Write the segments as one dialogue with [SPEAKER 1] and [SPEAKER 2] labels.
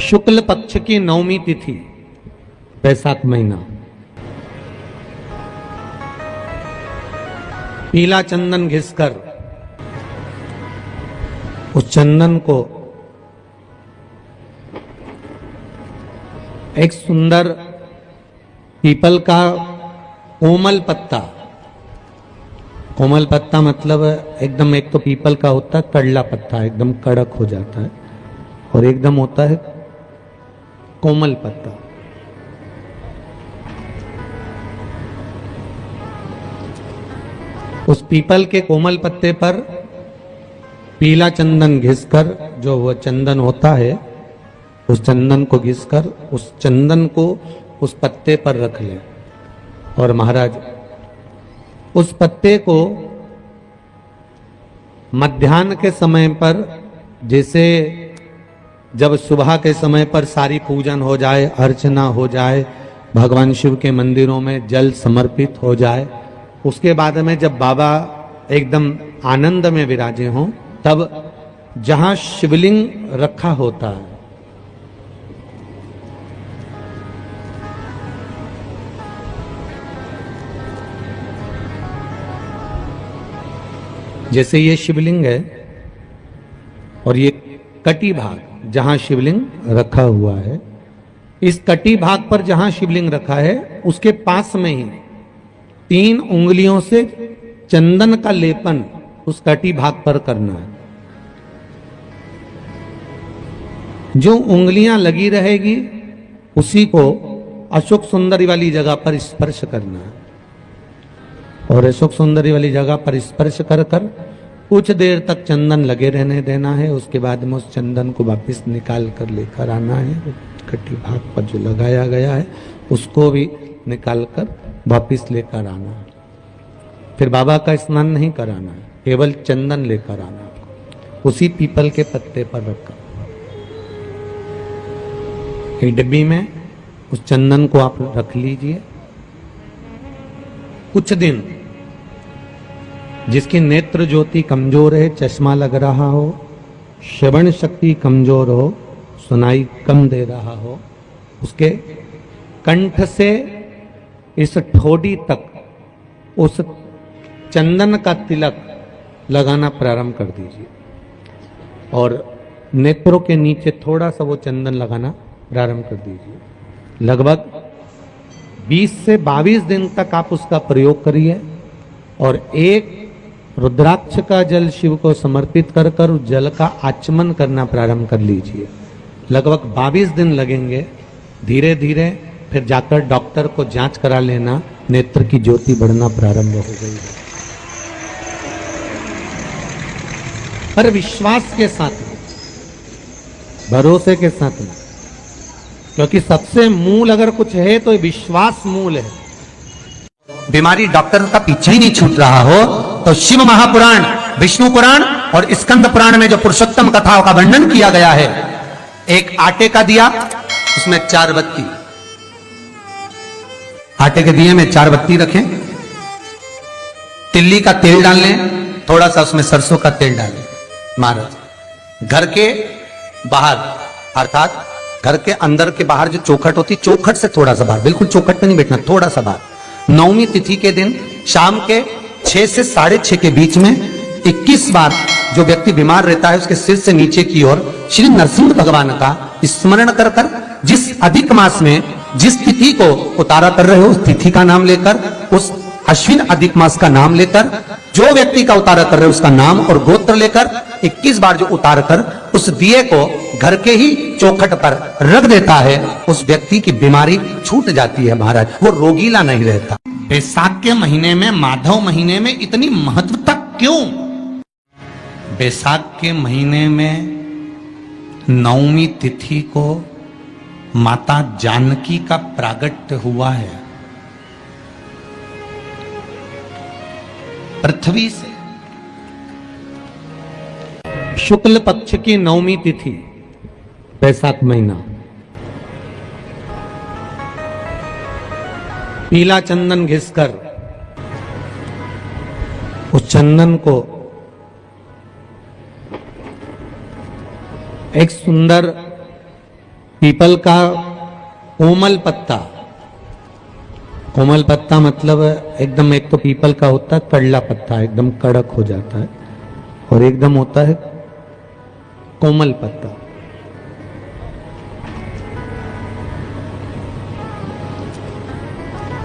[SPEAKER 1] शुक्ल पक्ष की नवमी तिथि, बैसाख महीना, पीला चंदन घिसकर उस चंदन को एक सुंदर पीपल का कोमल पत्ता, कोमल पत्ता मतलब एकदम, एक तो पीपल का होता है कड़ला पत्ता, एकदम कड़क हो जाता है, और एकदम होता है कोमल पत्ता। उस पीपल के कोमल पत्ते पर पीला चंदन घिसकर, जो वह चंदन होता है, उस चंदन को घिसकर उस चंदन को उस पत्ते पर रख ले। और महाराज उस पत्ते को मध्याह्न के समय पर, जैसे जब सुबह के समय पर सारी पूजन हो जाए, अर्चना हो जाए, भगवान शिव के मंदिरों में जल समर्पित हो जाए, उसके बाद में जब बाबा एकदम आनंद में विराजे हों, तब जहां शिवलिंग रखा होता है, जैसे ये शिवलिंग है और ये कटी भाग जहां शिवलिंग रखा हुआ है, इस कटी भाग पर जहां शिवलिंग रखा है उसके पास में ही 3 उंगलियों से चंदन का लेपन उस कटी भाग पर करना है। जो उंगलियां लगी रहेगी उसी को अशोक सुंदरी वाली जगह पर स्पर्श करना है, और अशोक सुंदरी वाली जगह पर स्पर्श कर कर कुछ देर तक चंदन लगे रहने देना है। उसके बाद में उस चंदन को वापस निकाल कर लेकर आना है। कटी भाग पर जो लगाया गया है उसको भी निकाल कर वापस लेकर आना है। फिर बाबा का स्नान नहीं कराना है, केवल चंदन लेकर आना है, उसी पीपल के पत्ते पर रखकर एक डिब्बी में उस चंदन को आप रख लीजिए। कुछ दिन जिसकी नेत्र ज्योति कमजोर है, चश्मा लग रहा हो, श्रवण शक्ति कमजोर हो, सुनाई कम दे रहा हो, उसके कंठ से इस ठोड़ी तक उस चंदन का तिलक लगाना प्रारंभ कर दीजिए, और नेत्रों के नीचे थोड़ा सा वो चंदन लगाना प्रारंभ कर दीजिए। लगभग 20 से 22 दिन तक आप उसका प्रयोग करिए, और एक रुद्राक्ष का जल शिव को समर्पित कर कर उस जल का आचमन करना प्रारंभ कर लीजिए। लगभग 22 दिन लगेंगे। धीरे धीरे फिर जाकर डॉक्टर को जांच करा लेना, नेत्र की ज्योति बढ़ना प्रारंभ हो गई है। पर विश्वास के साथ में, भरोसे के साथ में, क्योंकि सबसे मूल अगर कुछ है तो विश्वास मूल है।
[SPEAKER 2] बीमारी डॉक्टर का पीछे ही नहीं छूट रहा हो तो शिव महापुराण, विष्णु पुराण और स्कंद पुराण में जो पुरुषोत्तम कथाओं का वर्णन किया गया है, एक आटे का दिया, उसमें 4 बत्ती, आटे के दिए में 4 बत्ती रखें, तिल्ली का तेल डाल लें, थोड़ा सा उसमें सरसों का तेल डालें। महाराज घर के बाहर, अर्थात घर के अंदर के बाहर जो चौखट होती, चौखट से थोड़ा सा बाहर, बिल्कुल चौखट पे नहीं बैठना, थोड़ा सा बाहर, नवमी तिथि के दिन शाम के 6 से 6:30 के बीच में 21 बार जो व्यक्ति बीमार रहता है उसके सिर से नीचे की ओर श्री नरसिंह भगवान का स्मरण कर कर, जिस अधिक मास में जिस तिथि को उतारा कर रहे हो उस तिथि का नाम लेकर, उस अश्विन अधिक मास का नाम लेकर, जो व्यक्ति का उतारा कर रहे हो उसका नाम और गोत्र लेकर 21 बार जो उतार कर उस दिए को घर के ही चौखट पर रख देता है, उस व्यक्ति की बीमारी छूट जाती है महाराज, वो रोगीला नहीं रहता।
[SPEAKER 1] बैसाख के महीने में, माधव महीने में इतनी महत्वता क्यों? बैसाख के महीने में नवमी तिथि को माता जानकी का प्रागट्य हुआ है। पृथ्वी से शुक्ल पक्ष की नवमी तिथि, बैसाख महीना, पीला चंदन घिसकर उस चंदन को एक सुंदर पीपल का कोमल पत्ता, कोमल पत्ता मतलब एकदम, एक तो पीपल का होता है कड़ला पत्ता, एकदम कड़क हो जाता है, और एकदम होता है कोमल पत्ता।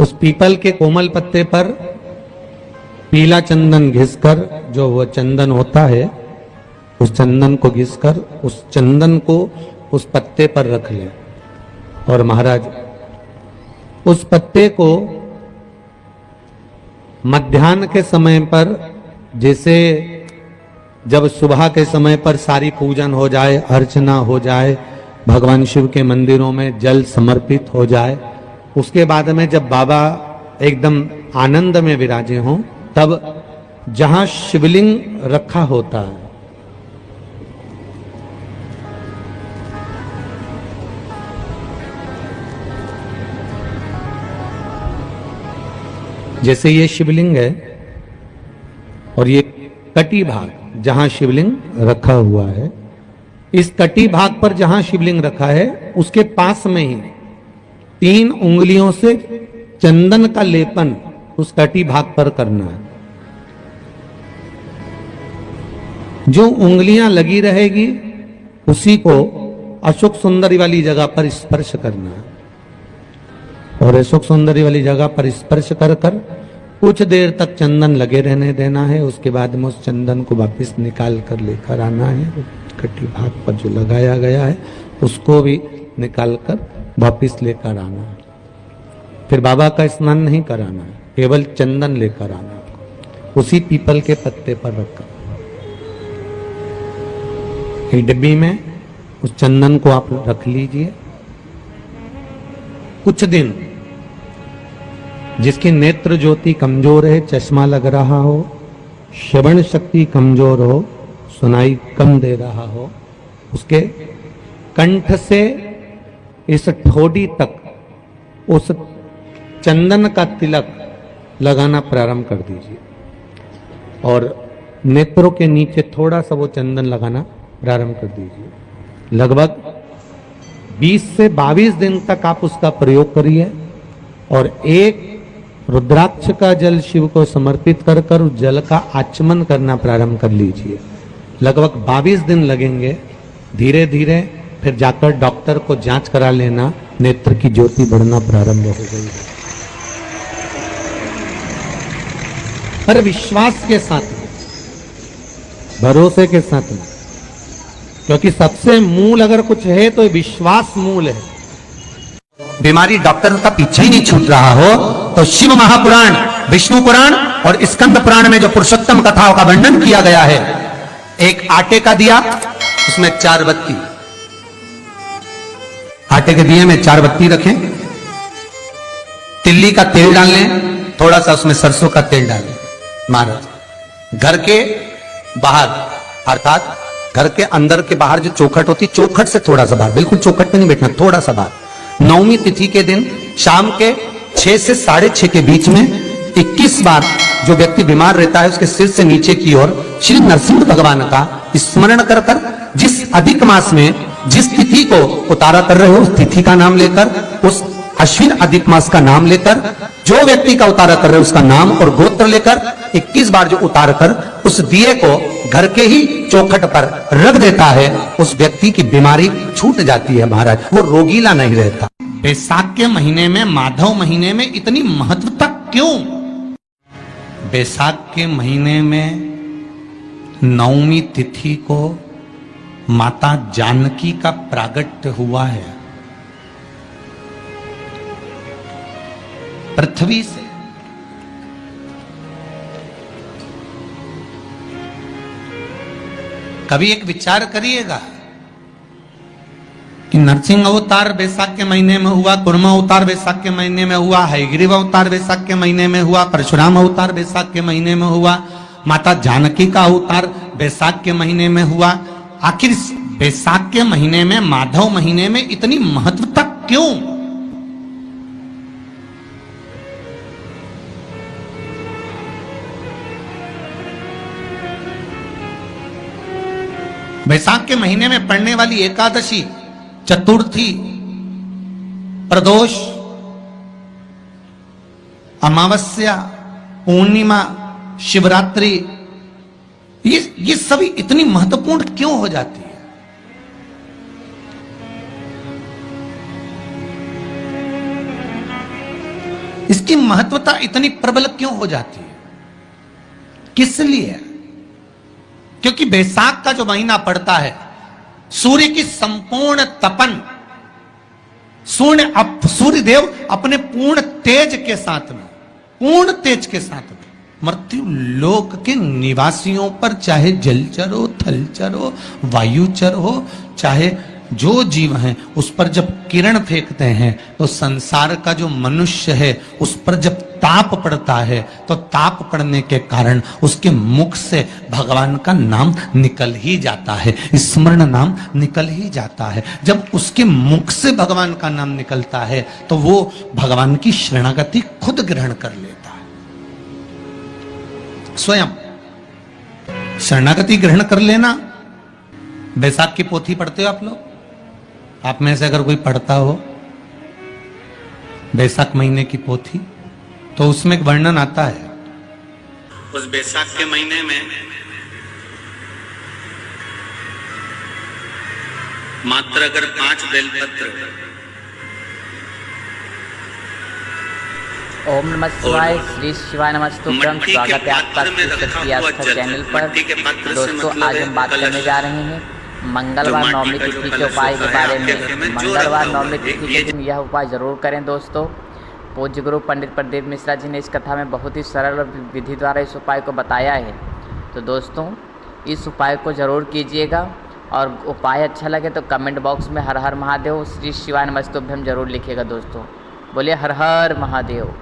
[SPEAKER 1] उस पीपल के कोमल पत्ते पर पीला चंदन घिसकर, जो वह चंदन होता है, उस चंदन को घिसकर उस चंदन को उस पत्ते पर रख ले। और महाराज उस पत्ते को मध्याह्न के समय पर, जैसे जब सुबह के समय पर सारी पूजन हो जाए, अर्चना हो जाए, भगवान शिव के मंदिरों में जल समर्पित हो जाए, उसके बाद में जब बाबा एकदम आनंद में विराजे हों, तब जहां शिवलिंग रखा होता है, जैसे ये शिवलिंग है और ये कटी भाग जहां शिवलिंग रखा हुआ है, इस कटी भाग पर जहां शिवलिंग रखा है उसके पास में ही 3 उंगलियों से चंदन का लेपन उस कटी भाग पर करना है। जो उंगलियां लगी रहेगी उसी को अशोक सुंदरी वाली जगह पर स्पर्श करना है, और अशोक सुंदरी वाली जगह पर स्पर्श कर कर कुछ देर तक चंदन लगे रहने देना है। उसके बाद में उस चंदन को वापस निकाल कर लेकर आना है। कटी भाग पर जो लगाया गया है उसको भी निकाल कर वापस लेकर आना है। फिर बाबा का स्नान नहीं कराना है, केवल चंदन लेकर आना है, उसी पीपल के पत्ते पर रखकर। एक डिब्बी में उस चंदन को आप रख लीजिए। कुछ दिन जिसकी नेत्र ज्योति कमजोर है, चश्मा लग रहा हो, श्रवण शक्ति कमजोर हो, सुनाई कम दे रहा हो, उसके कंठ से इस ठोडी तक उस चंदन का तिलक लगाना प्रारंभ कर दीजिए, और नेत्रों के नीचे थोड़ा सा वो चंदन लगाना प्रारंभ कर दीजिए। लगभग 20 से 22 दिन तक आप उसका प्रयोग करिए, और एक रुद्राक्ष का जल शिव को समर्पित कर कर उस जल का आचमन करना प्रारंभ कर लीजिए। लगभग 22 दिन लगेंगे। धीरे धीरे फिर जाकर डॉक्टर को जांच करा लेना, नेत्र की ज्योति बढ़ना प्रारंभ हो गई है। पर विश्वास के साथ में, भरोसे के साथ में, क्योंकि सबसे मूल अगर कुछ है तो विश्वास मूल है।
[SPEAKER 2] बीमारी डॉक्टर का पीछे ही नहीं छूट रहा हो तो शिव महापुराण, विष्णु पुराण और स्कंद पुराण में जो पुरुषोत्तम कथाओं का वर्णन किया गया है, एक आटे का दिया, उसमें 4 बत्ती, आटे के दिए में 4 बत्ती रखें, तिल्ली का तेल डाल लें, थोड़ा सा उसमें सरसों का तेल डालें। महाराज घर के बाहर, अर्थात घर के अंदर के बाहर जो चौखट होती, चौखट से थोड़ा सा बाहर, बिल्कुल चौखट पे नहीं बैठना, थोड़ा सा बाहर, 9वीं तिथि के दिन शाम के 6 से 6:30 के बीच में 21 बार जो व्यक्ति बीमार रहता है उसके सिर से नीचे की ओर श्री नरसिंह भगवान का स्मरण कर कर, जिस अधिक मास में जिस तिथि को उतारा कर रहे हो उस तिथि का नाम लेकर, उस अश्विन अधिक मास का नाम लेकर, जो व्यक्ति का उतारा कर रहे हो उसका नाम और गोत्र लेकर 21 बार जो उतार कर उस दिए को घर के ही चौखट पर रख देता है, उस व्यक्ति की बीमारी छूट जाती है महाराज, वो रोगीला नहीं रहता। बैसाख के महीने में, माधव महीने में इतनी महत्वता क्यों? बैसाख के महीने में 9वीं तिथि को माता जानकी का प्रागट्य हुआ है पृथ्वी से। कभी एक विचार करिएगा कि नरसिंह अवतार बैसाख के महीने में हुआ, कुर्मा अवतार बैसाख के महीने में हुआ, हयग्रीव अवतार बैसाख के महीने में हुआ, परशुराम अवतार बैसाख के महीने में हुआ, माता जानकी का अवतार बैसाख के महीने में हुआ। आखिर बैसाख के महीने में, माधव महीने में इतनी महत्वता क्यों? बैसाख के महीने में पड़ने वाली एकादशी चतुर्थी, प्रदोष, अमावस्या, पूर्णिमा, शिवरात्रि, ये सभी इतनी महत्वपूर्ण क्यों हो जाती है? इसकी महत्वता इतनी प्रबल क्यों हो जाती है? किस लिए? क्योंकि बैसाख का जो महीना पड़ता है, सूर्य की संपूर्ण तपन, सूर्य देव अपने पूर्ण तेज के साथ में, पूर्ण तेज के साथ में मृत्यु लोक के निवासियों पर, चाहे जलचर हो, थलचर हो, वायुचर हो, चाहे जो जीव हैं, उस पर जब किरण फेंकते हैं तो संसार का जो मनुष्य है उस पर जब ताप पड़ता है तो ताप पड़ने के कारण उसके मुख से भगवान का नाम निकल ही जाता है, स्मरण नाम निकल ही जाता है। जब उसके मुख से भगवान का नाम निकलता है तो वो भगवान की शरणागति खुद ग्रहण कर लेता है, स्वयं शरणागति ग्रहण कर लेना। बैसाख की पोथी पढ़ते हो आप लोग? आप में से अगर कोई पढ़ता हो बैसाख महीने की पोथी, तो उसमें एक वर्णन आता है, उस बैसाख के महीने में मात्र अगर 5 बेलपत्र,
[SPEAKER 3] ओम नमः शिवाय, श्री शिवाय नमस्तुभ्यम। स्वागत है आपका शक्ति आस्था चैनल पर। दोस्तों, आज हम बात करने जा रहे हैं मंगलवार नवमी तिथि के उपाय के बारे में। मंगलवार नवमी तिथि के दिन यह उपाय जरूर करें दोस्तों। पूज्य गुरु पंडित प्रदीप मिश्रा जी ने इस कथा में बहुत ही सरल विधि द्वारा इस उपाय को बताया है। तो दोस्तों, इस उपाय को ज़रूर कीजिएगा, और उपाय अच्छा लगे तो कमेंट बॉक्स में हर हर महादेव, श्री शिवाय नमस्तुभ्यम जरूर लिखिएगा दोस्तों। बोलिए हर हर महादेव।